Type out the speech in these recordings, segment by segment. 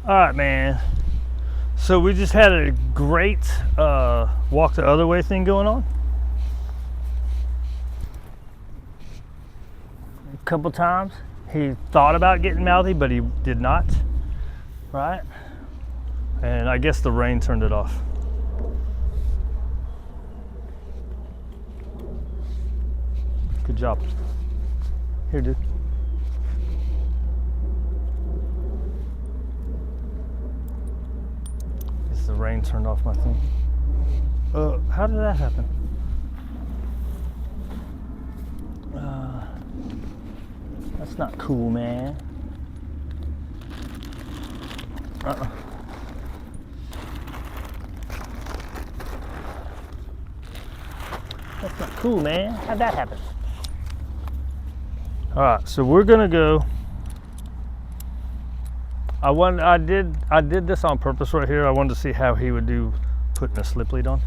All right, man. So we just had a great walk the other way thing going on. A couple times. He thought about getting mouthy, but he did not. Right? And I guess the rain turned it off. Good job. Here, dude. Guess the rain turned off my thing. How did that happen? That's not cool, man. That's not cool, man. How'd that happen? All right, so we're gonna go. I did this on purpose right here. I wanted to see how he would do putting a slip lead on.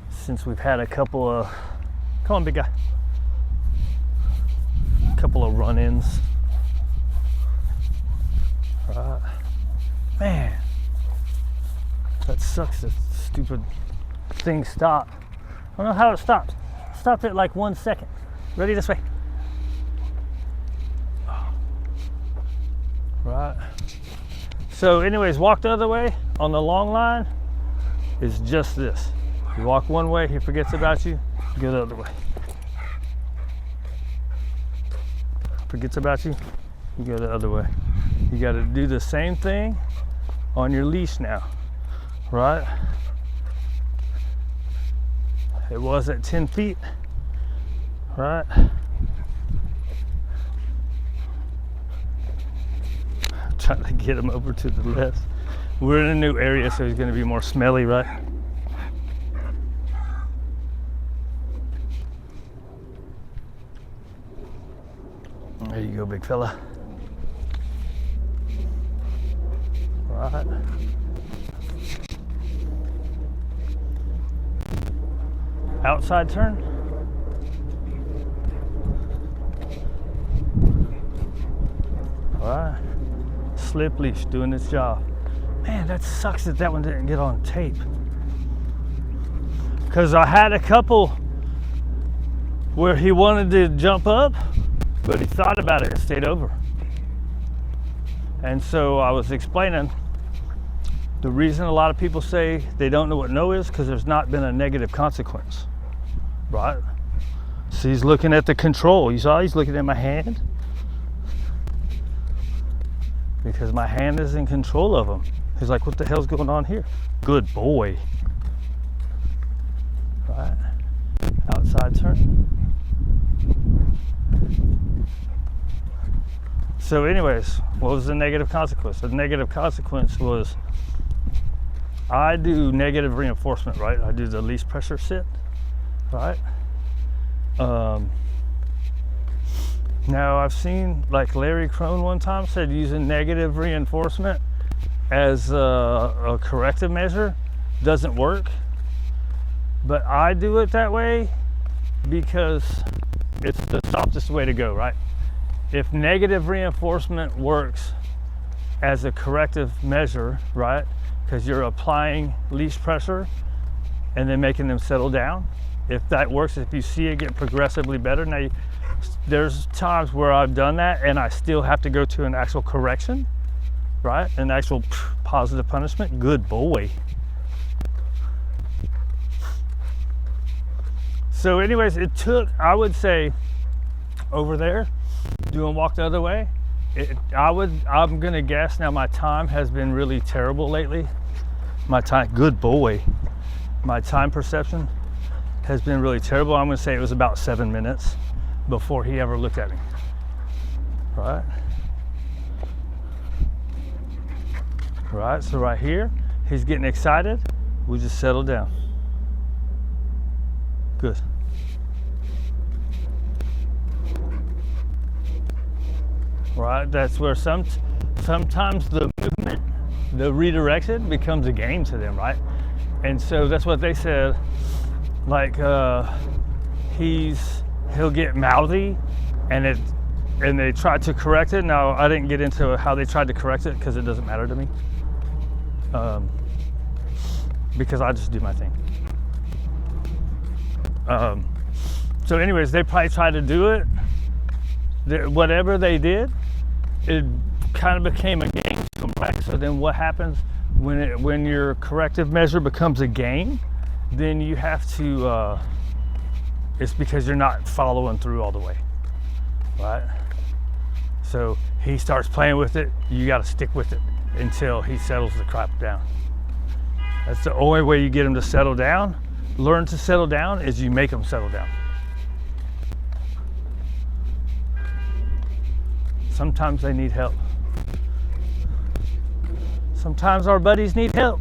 Since we've had a couple of, come on, big guy. A couple of run-ins. All right, man. That sucks. That stupid thing stopped. I don't know how it stops. Stopped at like 1 second. Ready, this way. Right. So anyways, walk the other way on the long line is just this. You walk one way, he forgets about you, go the other way. Forgets about you, you go the other way. You got to do the same thing on your leash now, right? It was at 10 feet, right? Trying to get him over to the left. We're in a new area, so he's going to be more smelly, right? There you go, big fella. Right. Outside turn. All right. Slip leash doing its job. Man, that sucks that that one didn't get on tape. Because I had a couple where he wanted to jump up, but he thought about it and stayed over. And so I was explaining the reason a lot of people say they don't know what no is because there's not been a negative consequence, right? So he's looking at the control. You saw he's looking at my hand? Because my hand is in control of him. He's like, what the hell's going on here? Good boy. Right. Outside turn. So anyways, what was the negative consequence? The negative consequence was I do negative reinforcement, right? I do the least pressure sit, right? Now I've seen, like Larry Crone one time said, using negative reinforcement as a corrective measure doesn't work. But I do it that way because it's the softest way to go, right? If negative reinforcement works as a corrective measure, right? Because you're applying least pressure and then making them settle down. If that works, if you see it get progressively better. Now, there's times where I've done that and I still have to go to an actual correction, right? An actual positive punishment. Good boy. So anyways, it took, I would say, over there, doing walk the other way, I'm gonna guess now my time has been really terrible lately. My time, good boy. My time perception has been really terrible. I'm gonna say it was about 7 minutes before he ever looked at me, right? Right, so right here, he's getting excited. We just settle down. Good. Right, that's where sometimes the movement, the redirection becomes a game to them, right? And so that's what they said, like he'll get mouthy and and they tried to correct it. Now, I didn't get into how they tried to correct it because it doesn't matter to me. Because I just do my thing. So anyways, they probably tried to do it. Whatever they did, it kind of became a game to them, right? So then what happens when your corrective measure becomes a game? Then you have to, it's because you're not following through all the way, right? So he starts playing with it, you got to stick with it until he settles the crap down. That's the only way you get him to settle down. Learn to settle down is you make them settle down. Sometimes they need help. Sometimes our buddies need help.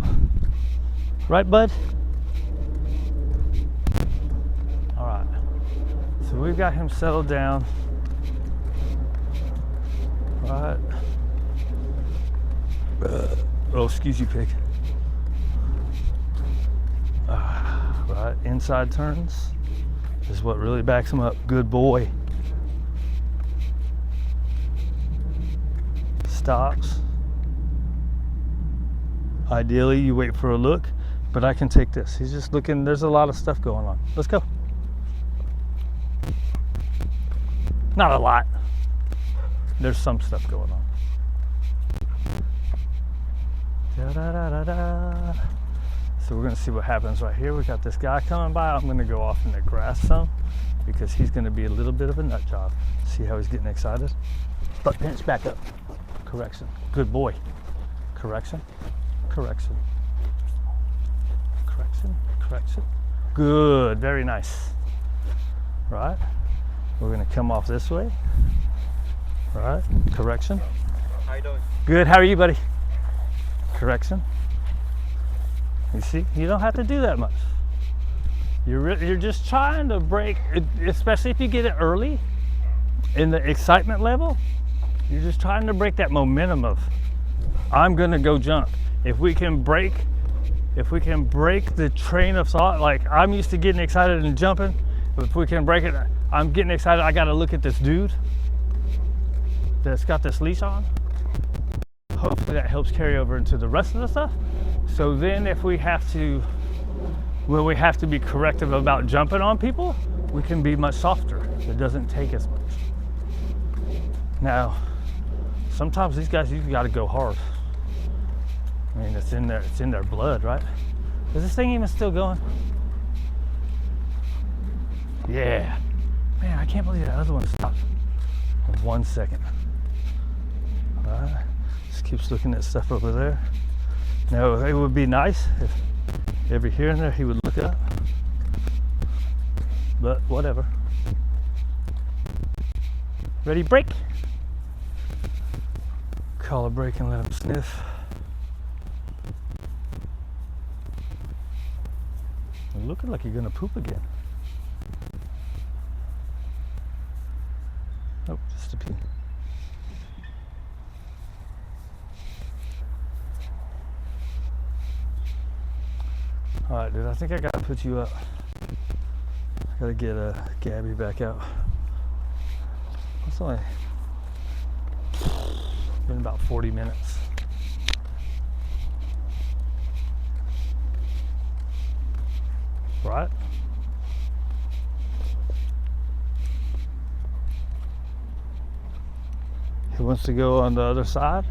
Right, bud? All right. So we've got him settled down. Right. Oh, excuse you, pig. Right, inside turns is what really backs him up. Good boy. Stops. Ideally, you wait for a look, but I can take this. He's just looking. There's a lot of stuff going on. Let's go. Not a lot. There's some stuff going on. Da-da-da-da-da. So we're going to see what happens right here. We got this guy coming by. I'm going to go off in the grass some because he's going to be a little bit of a nut job. See how he's getting excited? Butt pinch back up. Correction. Good boy. Correction. Correction. Correction. Correction. Good. Very nice. Right. We're going to come off this way. Right. Correction. How you doing? Good. How are you, buddy? Correction. You see, you don't have to do that much. You're just trying to break, especially if you get it early in the excitement level. You're just trying to break that momentum of, I'm gonna go jump. If we can break the train of thought, like I'm used to getting excited and jumping. If we can break it, I'm getting excited. I gotta look at this dude that's got this leash on. Hopefully that helps carry over into the rest of the stuff. So then if we have to be corrective about jumping on people, we can be much softer. It doesn't take as much. Now, sometimes these guys, you've got to go hard. I mean, it's in their blood, right? Is this thing even still going? Yeah. Man, I can't believe that other one stopped in 1 second. All right. Just keeps looking at stuff over there. Now, it would be nice if every here and there he would look up, but whatever. Ready, break. Call a break and let him sniff. You're looking like you're gonna poop again. Oh, just a pee. All right, dude, I think I gotta put you up. I gotta get Gabby back out. It's only been about 40 minutes. Right? He wants to go on the other side.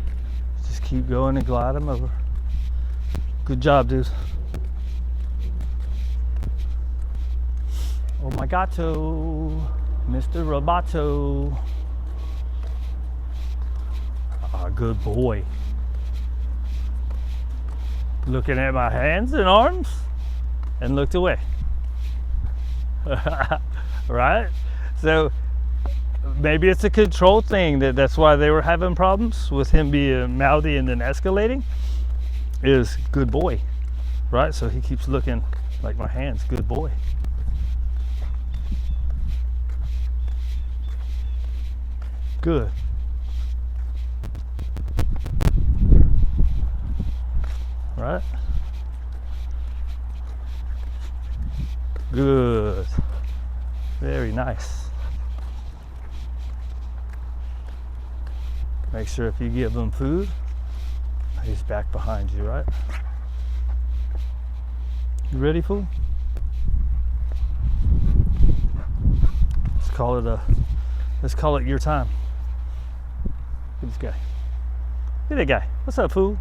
Just keep going and glide him over. Good job, dude. Oh my gato, Mr. Roboto. Ah, good boy. Looking at my hands and arms and looked away. Right? So maybe it's a control thing. That's why they were having problems with him being mouthy and then escalating. Is good boy. Right? So he keeps looking like my hands. Good boy. Good. Right? Good. Very nice. Make sure if you give him food, he's back behind you, right? You ready, fool? Let's call it your time. Look at this guy. Look at that guy. What's up, fool?